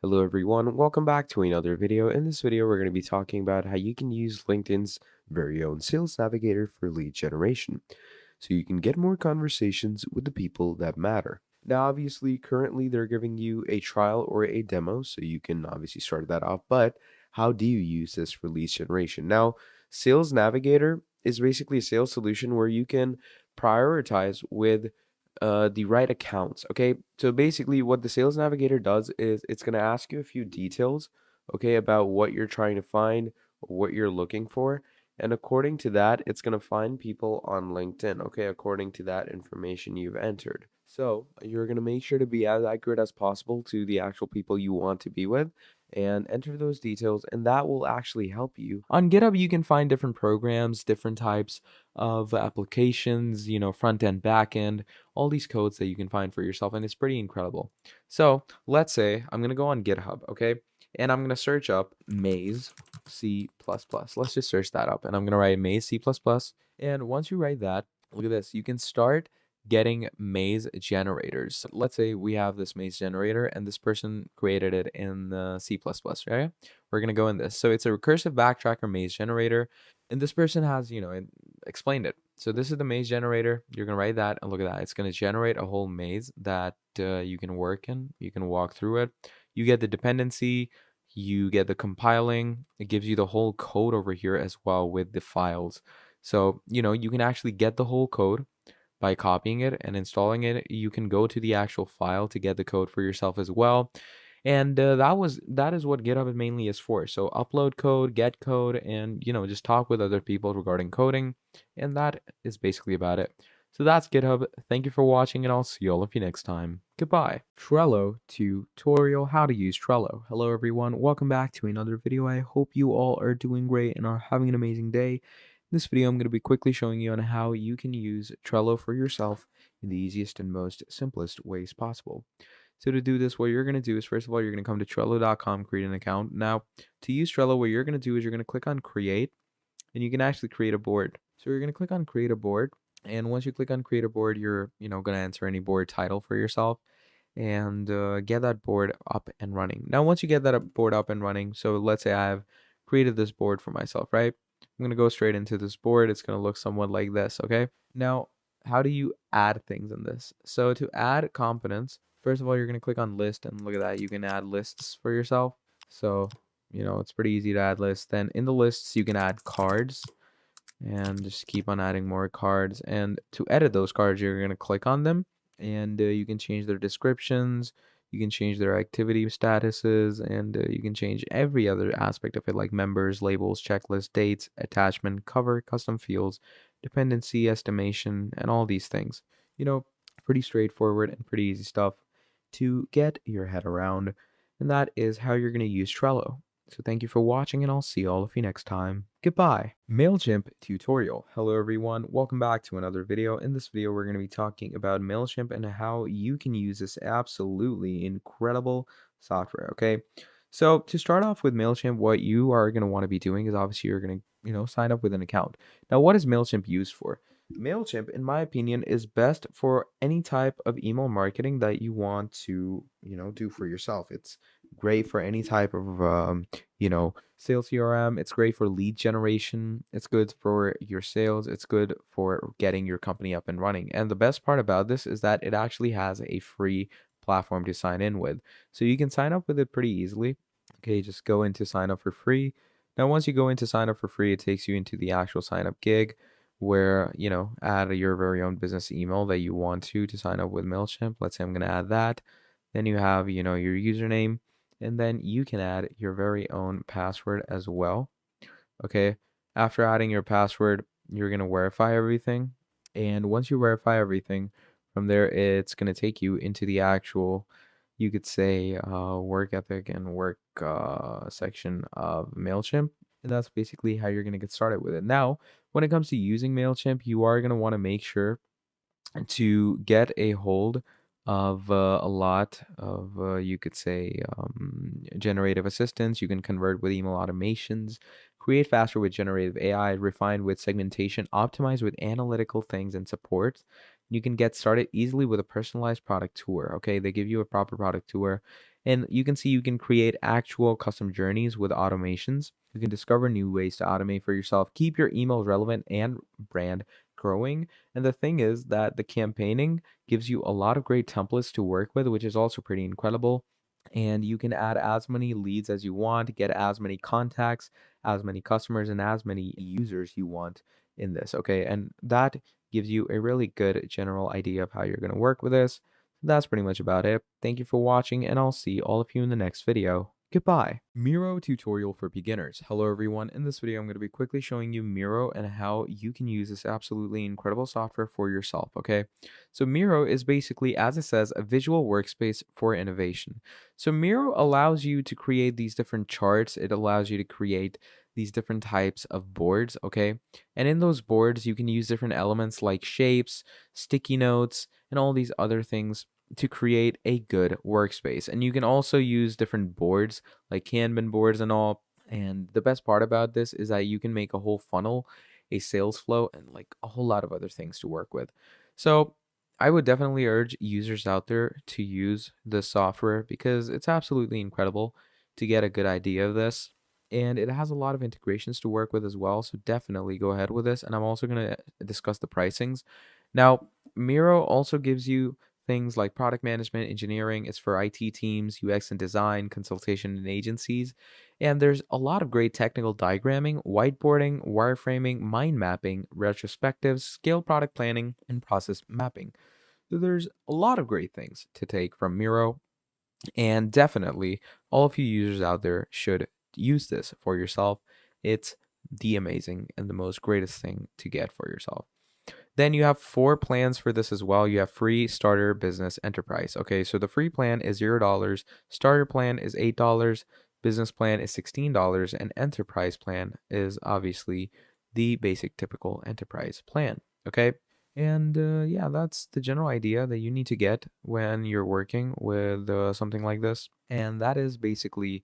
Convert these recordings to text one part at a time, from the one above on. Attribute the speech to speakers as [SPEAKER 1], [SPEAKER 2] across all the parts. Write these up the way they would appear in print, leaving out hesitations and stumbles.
[SPEAKER 1] Hello everyone, welcome back to another video. In this video, we're going to be talking about how you can use LinkedIn's very own sales navigator for lead generation, so you can get more conversations with the people that matter. Now, obviously, currently they're giving you a trial or a demo, so you can obviously start that off, but how do you use this for lead generation? Now, Sales Navigator is basically a sales solution where you can prioritize with the right accounts. Okay, so basically, what the Sales Navigator does is it's going to ask you a few details, okay, about what you're trying to find, what you're looking for, and according to that, it's going to find people on LinkedIn, okay, according to that information you've entered. So you're going to make sure to be as accurate as possible to the actual people you want to be with and enter those details, and that will actually help you. On GitHub, you can find different programs, different types of applications, front end, back end, all these codes that you can find for yourself, and it's pretty incredible. So let's say I'm going to go on GitHub, okay, and I'm going to search up Maze C++. Let's just search that up, and I'm going to write Maze C++. And once you write that, look at this. You can start getting maze generators. Let's say we have this maze generator and this person created it in C++, right? We're going to go in this. So it's a recursive backtracker maze generator. And this person has, explained it. So this is the maze generator. You're going to write that and look at that. It's going to generate a whole maze that you can work in. You can walk through it. You get the dependency. You get the compiling. It gives you the whole code over here as well with the files. So, you can actually get the whole code by copying it and installing it. You can go to the actual file to get the code for yourself as well. And that is what GitHub mainly is for. So upload code, get code, and just talk with other people regarding coding. And that is basically about it. So that's GitHub. Thank you for watching, and I'll see all of you next time. Goodbye. Trello tutorial, how to use Trello. Hello everyone, welcome back to another video. I hope you all are doing great and are having an amazing day. In this video, I'm going to be quickly showing you on how you can use Trello for yourself in the easiest and most simplest ways possible. So to do this, what you're going to do is, first of all, you're going to come to Trello.com, create an account. Now, to use Trello, what you're going to do is you're going to click on Create, and you can actually create a board. So you're going to click on Create a Board, and once you click on Create a Board, you're going to enter any board title for yourself and get that board up and running. Now, once you get that board up and running, so let's say I have created this board for myself, right? I'm going to go straight into this board. It's going to look somewhat like this, okay? Now, how do you add things in this? So to add components, first of all, you're going to click on list, and look at that. You can add lists for yourself. So, it's pretty easy to add lists. Then in the lists, you can add cards and just keep on adding more cards. And to edit those cards, you're going to click on them, and you can change their descriptions. You can change their activity statuses, and you can change every other aspect of it, like members, labels, checklist, dates, attachment, cover, custom fields, dependency, estimation, and all these things. Pretty straightforward and pretty easy stuff to get your head around. And that is how you're going to use Trello. So thank you for watching, and I'll see all of you next time. Goodbye. MailChimp tutorial. Hello everyone, welcome back to another video. In this video, we're going to be talking about MailChimp and how you can use this absolutely incredible software, okay? So to start off with MailChimp, what you are going to want to be doing is obviously you're going to, sign up with an account. Now, what is MailChimp used for? MailChimp, in my opinion, is best for any type of email marketing that you want to, do for yourself. It's great for any type of, sales CRM. It's great for lead generation. It's good for your sales. It's good for getting your company up and running. And the best part about this is that it actually has a free platform to sign in with. So you can sign up with it pretty easily. Okay, just go into sign up for free. Now, once you go into sign up for free, it takes you into the actual sign up gig where, add your very own business email that you want to sign up with MailChimp. Let's say I'm going to add that. Then you have, your username, and then you can add your very own password as well. Okay. After adding your password, you're going to verify everything. And once you verify everything, from there, it's going to take you into the actual, you could say, work ethic and work section of MailChimp. And that's basically how you're going to get started with it. Now, when it comes to using MailChimp, you are going to want to make sure to get a hold of a lot of, you could say, generative assistance. You can convert with email automations, create faster with generative AI, refine with segmentation, optimize with analytical things and support. You can get started easily with a personalized product tour. Okay, they give you a proper product tour,
[SPEAKER 2] And you can see you can create actual custom journeys with automations. You can discover new ways to automate for yourself, keep your emails relevant and brand growing. And the thing is that the campaigning gives you a lot of great templates to work with, which is also pretty incredible. And you can add as many leads as you want, get as many contacts, as many customers, and as many users you want in this. Okay. And that gives you a really good general idea of how you're going to work with this. That's pretty much about it. Thank you for watching, and I'll see all of you in the next video. Goodbye. Miro tutorial for beginners. Hello everyone. In this video, I'm going to be quickly showing you Miro and how you can use this absolutely incredible software for yourself, okay? So Miro is basically, as it says, a visual workspace for innovation. So Miro allows you to create these different charts. It allows you to create these different types of boards, okay? And in those boards, you can use different elements like shapes, sticky notes, and all these other things to create a good workspace. And you can also use different boards like Kanban boards and all. And the best part about this is that you can make a whole funnel, a sales flow, and like a whole lot of other things to work with. So I would definitely urge users out there to use this software because it's absolutely incredible to get a good idea of this. And it has a lot of integrations to work with as well. So definitely go ahead with this. And I'm also going to discuss the pricings. Now, Miro also gives you things like product management, engineering. It's for IT teams, UX and design, consultation and agencies. And there's a lot of great technical diagramming, whiteboarding, wireframing, mind mapping, retrospectives, scale product planning, and process mapping. So there's a lot of great things to take from Miro. And definitely, all of you users out there should use this for yourself. It's the amazing and the most greatest thing to get for yourself. Then you have 4 plans for this as well. You have free, starter, business, enterprise. Okay, so the free plan is $0, starter plan is $8, business plan is $16, and enterprise plan is obviously the basic typical enterprise plan. Okay, and yeah, that's the general idea that you need to get when you're working with something like this. And that is basically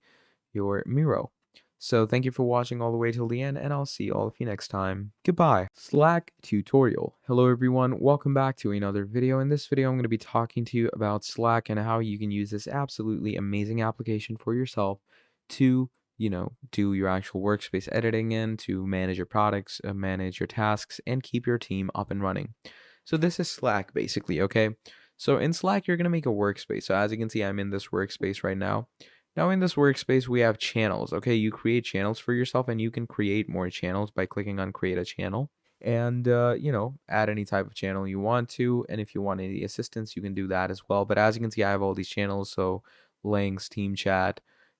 [SPEAKER 2] your Miro. So thank you for watching all the way till the end, and I'll see all of you next time. Goodbye. Slack tutorial. Hello everyone, welcome back to another video. In this video, I'm going to be talking to you about Slack and how you can use this absolutely amazing application for yourself to, do your actual workspace editing in, to manage your products, manage your tasks, and keep your team up and running. So this is Slack basically, okay? So in Slack, you're going to make a workspace. So as you can see, I'm in this workspace right now. Now in this workspace, we have channels. Okay, you create channels for yourself and you can create more channels by clicking on create a channel and, add any type of channel you want to. And if you want any assistance, you can do that as well. But as you can see, I have all these channels. So links, team chat,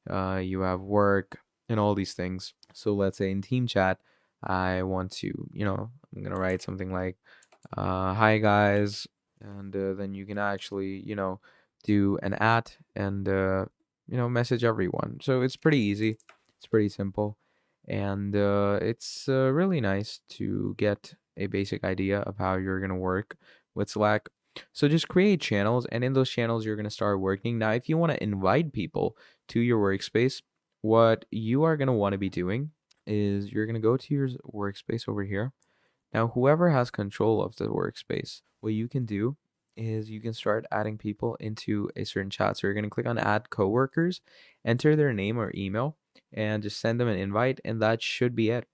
[SPEAKER 2] you have work and all these things. So let's say in team chat, I want to, I'm going to write something like, hi guys. And then you can actually, do an at and, message everyone. So it's pretty easy. It's pretty simple. And it's really nice to get a basic idea of how you're going to work with Slack. So just create channels, and in those channels, you're going to start working. Now, if you want to invite people to your workspace, what you are going to want to be doing is you're going to go to your workspace over here. Now, whoever has control of the workspace, what you can do is you can start adding people into a certain chat. So you're going to click on add coworkers, enter their name or email, and just send them an invite, and that should be it.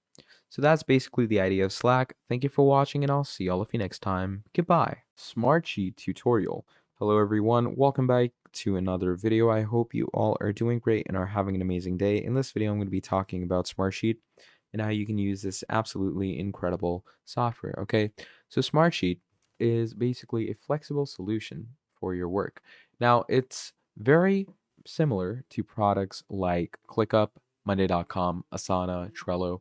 [SPEAKER 2] So that's basically the idea of Slack. Thank you for watching, and I'll see all of you next time. Goodbye. Smartsheet tutorial. Hello everyone, welcome back to another video. I hope you all are doing great and are having an amazing day. In this video, I'm going to be talking about Smartsheet and how you can use this absolutely incredible software. Okay, so Smartsheet is basically a flexible solution for your work. Now, it's very similar to products like ClickUp, Monday.com, Asana, Trello.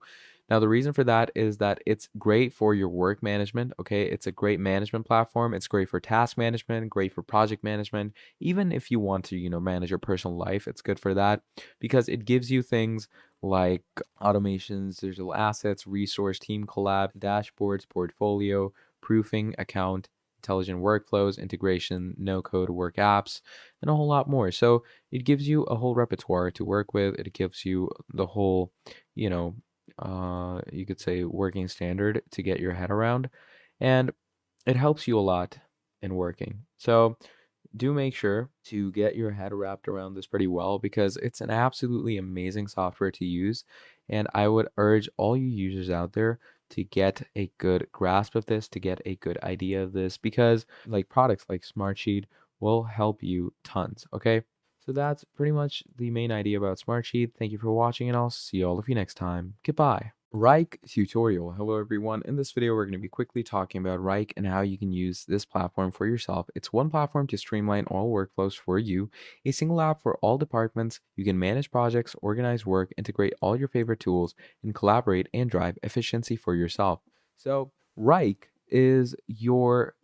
[SPEAKER 2] Now, the reason for that is that it's great for your work management, okay? It's a great management platform. It's great for task management, great for project management. Even if you want to, manage your personal life, it's good for that because it gives you things like automations, digital assets, resource, team collab, dashboards, portfolio, proofing, account, intelligent workflows, integration, no-code work apps, and a whole lot more. So it gives you a whole repertoire to work with. It gives you the whole, you could say working standard to get your head around, and it helps you a lot in working. So do make sure to get your head wrapped around this pretty well because it's an absolutely amazing software to use. And I would urge all you users out there to get a good grasp of this, to get a good idea of this, because like products like Smartsheet will help you tons. Okay. So that's pretty much the main idea about Smartsheet. Thank you for watching, and I'll see all of you next time. Goodbye. Reich tutorial. Hello everyone. In this video, we're going to be quickly talking about Reich and how you can use this platform for yourself. It's one platform to streamline all workflows for you, a single app for all departments. You can manage projects, organize work, integrate all your favorite tools, and collaborate and drive efficiency for yourself. So Reich is your,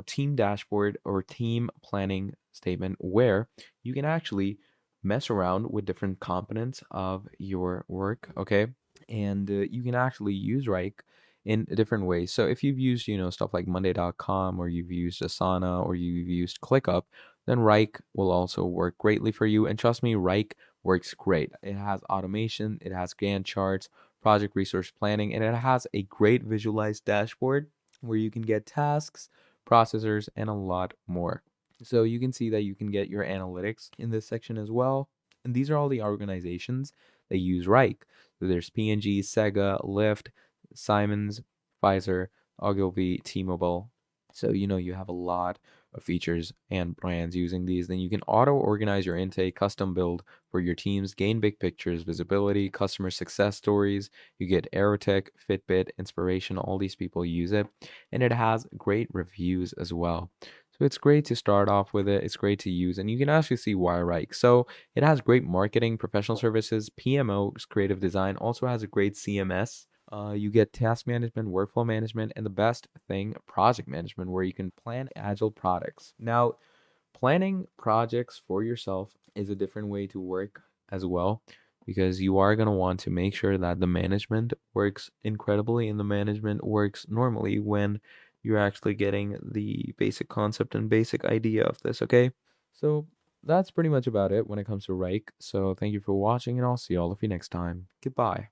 [SPEAKER 2] team dashboard or team planning statement where you can actually mess around with different components of your work, okay? And you can actually use Rike in different ways. So if you've used, stuff like Monday.com, or you've used Asana, or you've used ClickUp, then Rike will also work greatly for you. And trust me, Rike works great. It has automation, it has Gantt charts, project resource planning, and it has a great visualized dashboard where you can get tasks, processors, and a lot more. So you can see that you can get your analytics in this section as well. And these are all the organizations that use Rike. So there's P&G, Sega, Lyft, Siemens, Pfizer, Ogilvy, T-Mobile. So you have a lot of features and brands using these. Then you can auto organize your intake, custom build for your teams, gain big pictures, visibility, customer success stories. You get Aerotech, Fitbit, Inspiration. All these people use it, and it has great reviews as well. So it's great to start off with it. It's great to use, and you can actually see why, right? So it has great marketing, professional services, PMO, creative design, also has a great CMS. You get task management, workflow management, and the best thing, project management, where you can plan agile products. Now, planning projects for yourself is a different way to work as well, because you are going to want to make sure that the management works incredibly and the management works normally when you're actually getting the basic concept and basic idea of this, okay? So that's pretty much about it when it comes to Rike. So thank you for watching, and I'll see all of you next time. Goodbye.